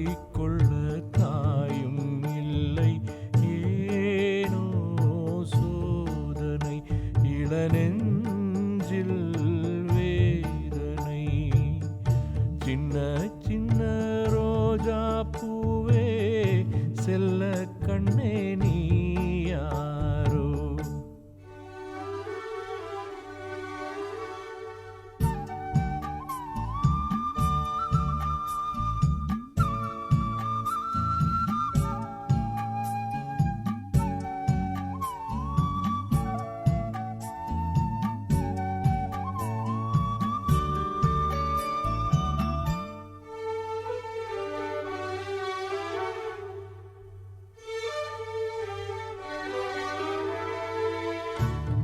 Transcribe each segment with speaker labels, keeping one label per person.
Speaker 1: சொல்லிக்கொள்ள தாயும் இல்லை. ஏனோ சோதனை இளநெஞ்சில் வேதனை. சின்ன சின்ன ரோஜா பூவே செல்ல கண்ணே நீ யாரோ.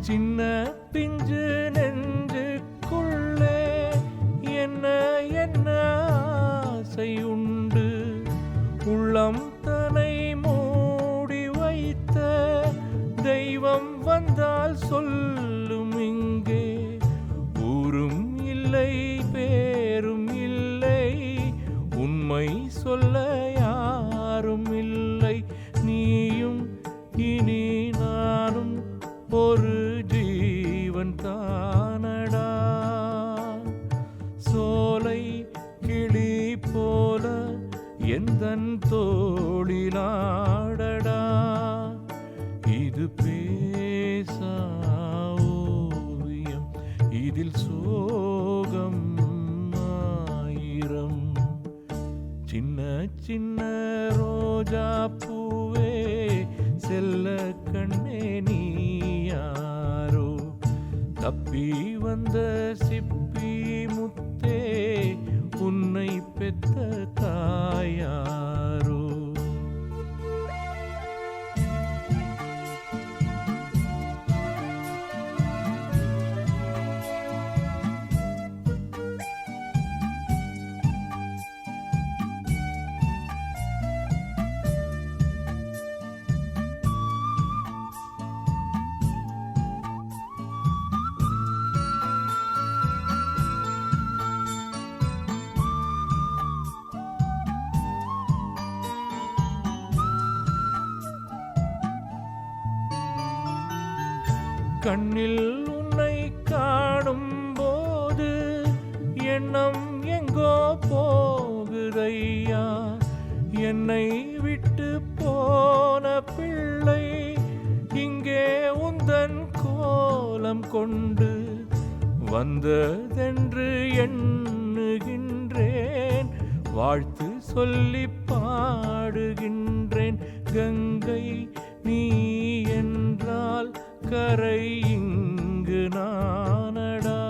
Speaker 1: சின்ன பிஞ்சு நெஞ்சுக்குள்ளே என்ன என்ன ஆசை உண்டு. உள்ளம் தனை மூடி வைத்த தெய்வம் வந்தால் சொல்லும் இங்கே. ஊரும் இல்லை பேரும் இல்லை, உண்மை சொல்ல யாரும் இல்லை. நீயும் இனி நானும் ஒரு ஜீவன் தானடா. சோலை கிளி போல எந்தன் தோளிலாடடா. இது பேசா ஓவியம், இதில் சோகம் ஆயிரம். சின்ன சின்ன ரோஜா பூவே செல்ல கண்ணே நீ யாரோ. தப்பி வந்த சிப்பி முத்தே உன்னை பெத்த தாயாரோ. கண்ணில் உன்னை காணும் போது எண்ணம் எங்கோ போகுதையா. என்னை விட்டு போன பிள்ளை இங்கே உந்தன் கோலம் கொண்டு வந்ததென்று எண்ணுகின்றேன். வாழ்த்து சொல்லி பாடுகின்றேன். கங்கை நீ என்றால் கரை இங்கு நானடா.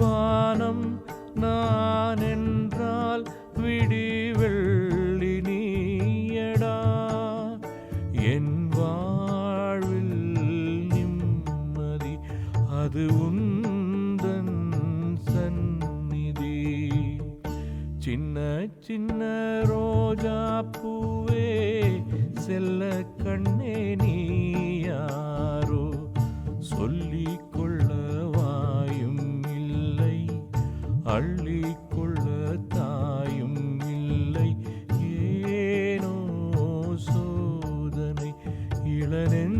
Speaker 1: வானம் நான் என்றால் விடி வெள்ளி நீயடா. என் வாழ்வில் நிம்மதி அது உந்தன் சந்நிதி. சின்ன சின்ன ரோஜா பூவே செல்ல கண்ணே நீ யாரோ. சொல்லிக்கொள்ள வாயும் இல்லை, அள்ளிக்கொள்ள தாயும் இல்லை. ஏனோ சோதனை இளநெஞ்சில்